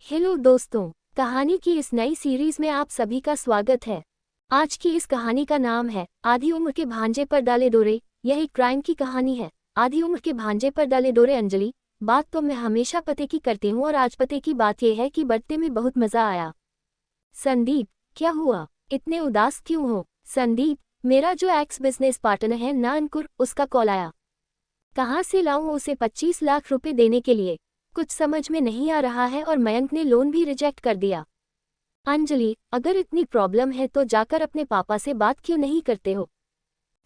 Hello दोस्तों, कहानी की इस नई सीरीज में आप सभी का स्वागत है। आज की इस कहानी का नाम है आधी उम्र के भांजे पर डाले डोरे। यह एक क्राइम की कहानी है। आधी उम्र के भांजे पर डाले डोरे। अंजलि, बात तो मैं हमेशा पते की करती हूँ और आज पते की बात यह है कि बर्थडे में बहुत मजा आया। संदीप, क्या हुआ? इतने उदास क्यों हो? संदीप, मेरा जो एक्स बिजनेस पार्टनर है ना अंकुर, उसका कॉल आया। कहाँ से लाऊं उसे 25 लाख रुपए देने के लिए? कुछ समझ में नहीं आ रहा है और मयंक ने लोन भी रिजेक्ट कर दिया। अंजलि, अगर इतनी प्रॉब्लम है तो जाकर अपने पापा से बात क्यों नहीं करते हो?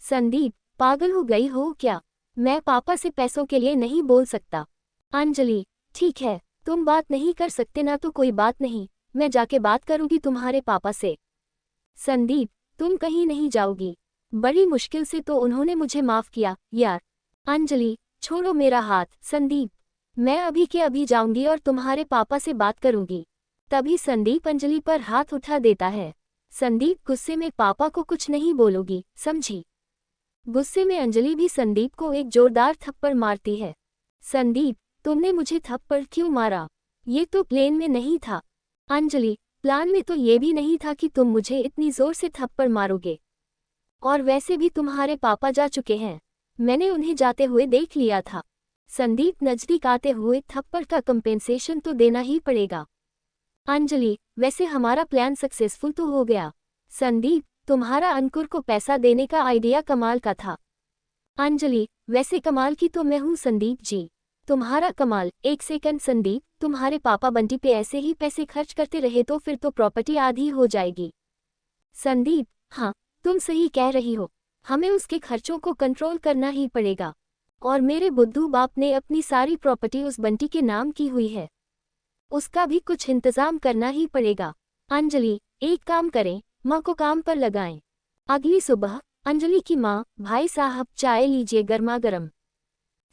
संदीप, पागल हो गई हो क्या? मैं पापा से पैसों के लिए नहीं बोल सकता। अंजलि, ठीक है, तुम बात नहीं कर सकते ना तो कोई बात नहीं, मैं जाके बात करूंगी तुम्हारे पापा से। संदीप, तुम कहीं नहीं जाओगी? बड़ी मुश्किल से तो उन्होंने मुझे माफ किया यार। अंजलि, छोड़ो मेरा हाथ। संदीप, मैं अभी के अभी जाऊंगी और तुम्हारे पापा से बात करूंगी। तभी संदीप अंजलि पर हाथ उठा देता है। संदीप गुस्से में, पापा को कुछ नहीं बोलोगी, समझी? गुस्से में अंजलि भी संदीप को एक जोरदार थप्पड़ मारती है। संदीप, तुमने मुझे थप्पड़ क्यों मारा? ये तो प्लान में नहीं था। अंजलि, प्लान में तो ये भी नहीं था कि तुम मुझे इतनी जोर से थप्पड़ मारोगे। और वैसे भी तुम्हारे पापा जा चुके हैं, मैंने उन्हें जाते हुए देख लिया था। संदीप नजदीक आते हुए, थप्पड़ का कंपेंसेशन तो देना ही पड़ेगा। अंजलि, वैसे हमारा प्लान सक्सेसफुल तो हो गया। संदीप, तुम्हारा अंकुर को पैसा देने का आइडिया कमाल का था। अंजलि, वैसे कमाल की तो मैं हूँ संदीप जी। तुम्हारा कमाल। एक सेकंड संदीप, तुम्हारे पापा बंटी पे ऐसे ही पैसे खर्च करते रहे तो फिर तो प्रॉपर्टी आधी हो जाएगी। संदीप, हाँ, तुम सही कह रही हो, हमें उसके खर्चों को कंट्रोल करना ही पड़ेगा। और मेरे बुद्धू बाप ने अपनी सारी प्रॉपर्टी उस बंटी के नाम की हुई है, उसका भी कुछ इंतजाम करना ही पड़ेगा। अंजलि, एक काम करें, माँ को काम पर लगाएं। अगली सुबह अंजलि की माँ, भाई साहब चाय लीजिए गर्मा गर्म।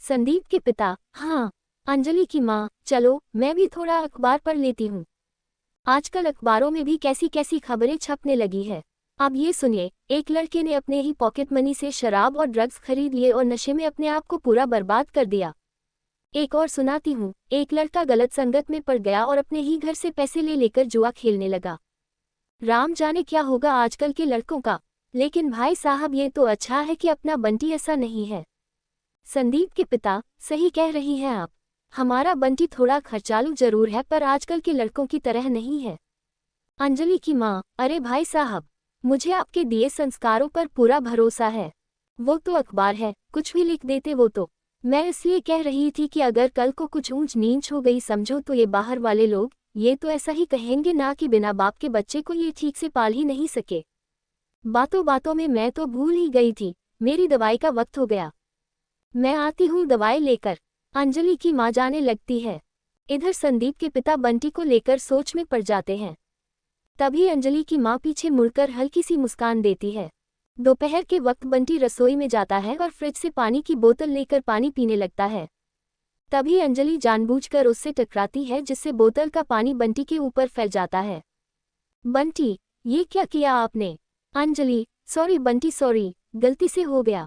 संदीप के पिता, हाँ। अंजलि की माँ, चलो मैं भी थोड़ा अखबार पढ़ लेती हूँ। आजकल अखबारों में भी कैसी कैसी खबरें छपने लगी है। अब ये सुनिए, एक लड़के ने अपने ही पॉकेट मनी से शराब और ड्रग्स खरीद लिए और नशे में अपने आप को पूरा बर्बाद कर दिया। एक और सुनाती हूँ, एक लड़का गलत संगत में पड़ गया और अपने ही घर से पैसे ले लेकर जुआ खेलने लगा। राम जाने क्या होगा आजकल के लड़कों का। लेकिन भाई साहब, ये तो अच्छा है कि अपना बंटी ऐसा नहीं है। संदीप के पिता, सही कह रही हैं आप, हमारा बंटी थोड़ा खर्चालू जरूर है पर आजकल के लड़कों की तरह नहीं है। अंजलि की माँ, अरे भाई साहब, मुझे आपके दिए संस्कारों पर पूरा भरोसा है। वो तो अखबार है, कुछ भी लिख देते वो तो। मैं इसलिए कह रही थी कि अगर कल को कुछ ऊंच नीच हो गई समझो तो ये बाहर वाले लोग ये तो ऐसा ही कहेंगे ना कि बिना बाप के बच्चे को ये ठीक से पाल ही नहीं सके। बातों बातों में मैं तो भूल ही गई थी, मेरी दवाई का वक्त हो गया, मैं आती हूँ दवाई लेकर। अंजलि की माँ जाने लगती है। इधर संदीप के पिता बंटी को लेकर सोच में पड़ जाते हैं। तभी अंजलि की माँ पीछे मुड़कर हल्की सी मुस्कान देती है। दोपहर के वक्त बंटी रसोई में जाता है और फ्रिज से पानी की बोतल लेकर पानी पीने लगता है। तभी अंजलि जानबूझकर उससे टकराती है जिससे बोतल का पानी बंटी के ऊपर फैल जाता है। बंटी, ये क्या किया आपने? अंजलि, सॉरी बंटी सॉरी, गलती से हो गया।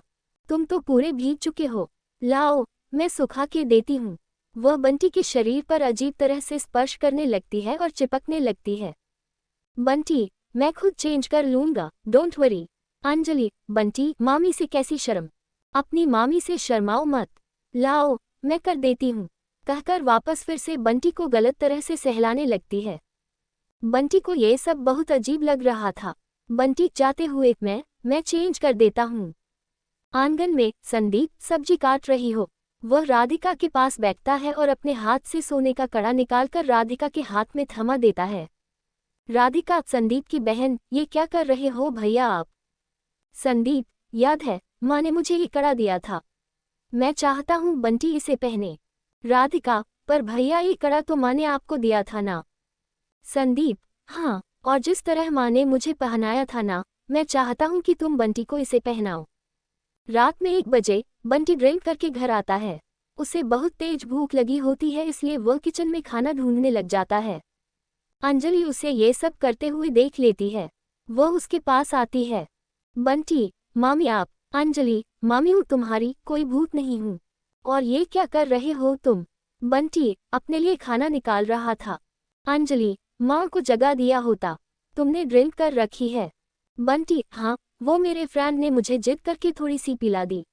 तुम तो पूरे भीग चुके हो, लाओ मैं सुखा के देती हूँ। वह बंटी के शरीर पर अजीब तरह से स्पर्श करने लगती है और चिपकने लगती है। बंटी, मैं खुद चेंज कर लूंगा, डोंट वरी। अंजलि, बंटी, मामी से कैसी शर्म, अपनी मामी से शर्माओ मत, लाओ मैं कर देती हूँ, कहकर वापस फिर से बंटी को गलत तरह से सहलाने लगती है। बंटी को ये सब बहुत अजीब लग रहा था। बंटी, जाते हुए मैं चेंज कर देता हूँ। आंगन में संदीप सब्जी काट रही हो, वह राधिका के पास बैठता है और अपने हाथ से सोने का कड़ा निकालकर राधिका के हाथ में थमा देता है। राधिका, संदीप की बहन, ये क्या कर रहे हो भैया आप? संदीप, याद है माँ ने मुझे ये कड़ा दिया था, मैं चाहता हूँ बंटी इसे पहने। राधिका, पर भैया ये कड़ा तो माँ ने आपको दिया था ना? संदीप, हाँ, और जिस तरह माँ ने मुझे पहनाया था ना, मैं चाहता हूँ कि तुम बंटी को इसे पहनाओ। रात में 1 बजे बंटी ड्रिंक करके घर आता है। उसे बहुत तेज भूख लगी होती है इसलिए वह किचन में खाना ढूंढने लग जाता है। अंजलि उसे ये सब करते हुए देख लेती है। वह उसके पास आती है। बंटी, मामी आप? अंजलि, मामी हूँ तुम्हारी, कोई भूत नहीं हूँ। और ये क्या कर रहे हो तुम? बंटी, अपने लिए खाना निकाल रहा था। अंजलि, माँ को जगा दिया होता। तुमने ड्रिंक कर रखी है। बंटी, हाँ, वो मेरे फ्रेंड ने मुझे जिद करके थोड़ी सी पिला दी।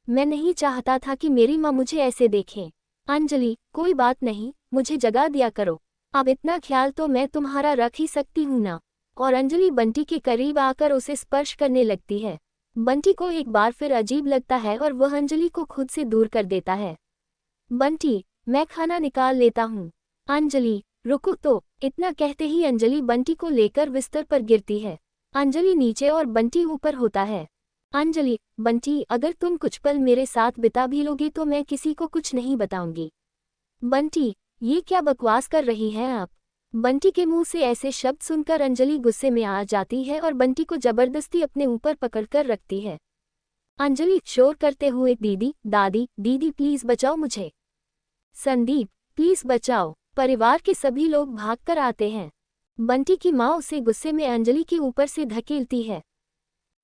मैं नहीं चाहता था कि मेरी माँ मुझे ऐसे देखें। अंजलि, कोई बात नहीं, मुझे जगा दिया करो। अब इतना ख्याल तो मैं तुम्हारा रख ही सकती हूँ ना। और अंजलि बंटी के करीब आकर उसे स्पर्श करने लगती है। बंटी को एक बार फिर अजीब लगता है और वह अंजलि को खुद से दूर कर देता है। बंटी, मैं खाना निकाल लेता हूँ। अंजलि, रुको तो। इतना कहते ही अंजलि बंटी को लेकर बिस्तर पर गिरती है। अंजलि नीचे और बंटी ऊपर होता है। अंजलि, बंटी, अगर तुम कुछ पल मेरे साथ बिता भी लोगे तो मैं किसी को कुछ नहीं बताऊंगी। बंटी, ये क्या बकवास कर रही हैं आप? बंटी के मुंह से ऐसे शब्द सुनकर अंजलि गुस्से में आ जाती है और बंटी को जबरदस्ती अपने ऊपर पकड़कर रखती है। अंजलि शोर करते हुए, दीदी, दादी, दीदी प्लीज बचाओ मुझे। संदीप, प्लीज बचाओ। परिवार के सभी लोग भागकर आते हैं। बंटी की माँ उसे गुस्से में अंजलि के ऊपर से धकेलती है।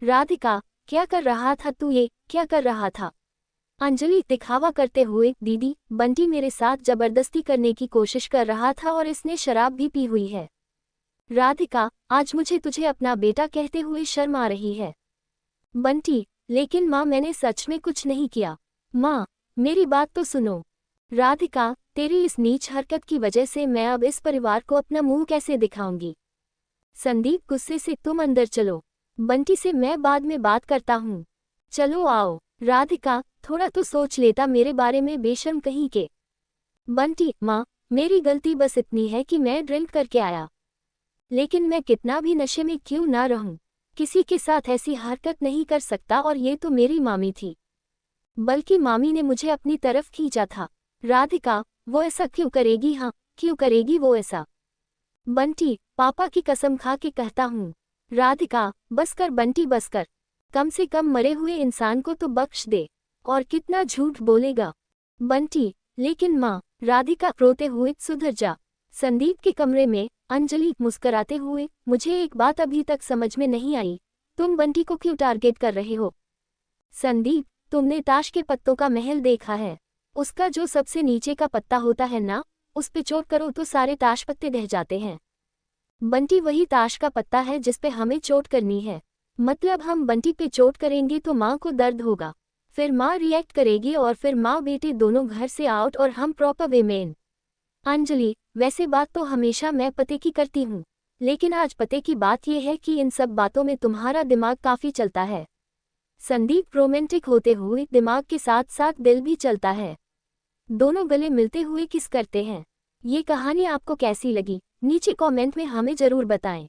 राधिका, क्या कर रहा था तू? ये क्या कर रहा था? अंजलि दिखावा करते हुए, दीदी, बंटी मेरे साथ जबरदस्ती करने की कोशिश कर रहा था और इसने शराब भी पी हुई है। राधिका, आज मुझे तुझे अपना बेटा कहते हुए शर्म आ रही है। बंटी, लेकिन माँ मैंने सच में कुछ नहीं किया। माँ, मेरी बात तो सुनो। राधिका, तेरी इस नीच हरकत की वजह से मैं अब इस परिवार को अपना मुंह कैसे दिखाऊंगी? संदीप गुस्से से, तुम अंदर चलो। बंटी से मैं बाद में बात करता हूँ। चलो आओ। राधिका, थोड़ा तो सोच लेता मेरे बारे में, बेशर्म कहीं के। बंटी, माँ, मेरी गलती बस इतनी है कि मैं ड्रिंक करके आया। लेकिन मैं कितना भी नशे में क्यों ना रहूं, किसी के साथ ऐसी हरकत नहीं कर सकता और ये तो मेरी मामी थी। बल्कि मामी ने मुझे अपनी तरफ खींचा था। राधिका, वो ऐसा क्यों करेगी? हाँ, क्यों करेगी वो ऐसा? बंटी, पापा की कसम खा के कहता हूँ। राधिका, बस कर बंटी, बस कर। कम से कम मरे हुए इंसान को तो बख्श दे। और कितना झूठ बोलेगा? बंटी, लेकिन माँ। राधिका रोते हुए, सुधर जा। संदीप के कमरे में अंजलि मुस्कुराते हुए, मुझे एक बात अभी तक समझ में नहीं आई, तुम बंटी को क्यों टारगेट कर रहे हो? संदीप, तुमने ताश के पत्तों का महल देखा है? उसका जो सबसे नीचे का पत्ता होता है ना, उस पे चोट करो तो सारे ताश पत्ते ढह जाते हैं। बंटी वही ताश का पत्ता है जिस पे हमें चोट करनी है। मतलब हम बंटी पे चोट करेंगे तो माँ को दर्द होगा, फिर माँ रिएक्ट करेगी और फिर माँ बेटे दोनों घर से आउट और हम प्रॉपर वे में। अंजलि, वैसे बात तो हमेशा मैं पते की करती हूँ, लेकिन आज पते की बात यह है कि इन सब बातों में तुम्हारा दिमाग काफी चलता है। संदीप रोमांटिक होते हुए, दिमाग के साथ साथ दिल भी चलता है। दोनों गले मिलते हुए किस करते हैं। ये कहानी आपको कैसी लगी? नीचे कमेंट में हमें जरूर बताएं।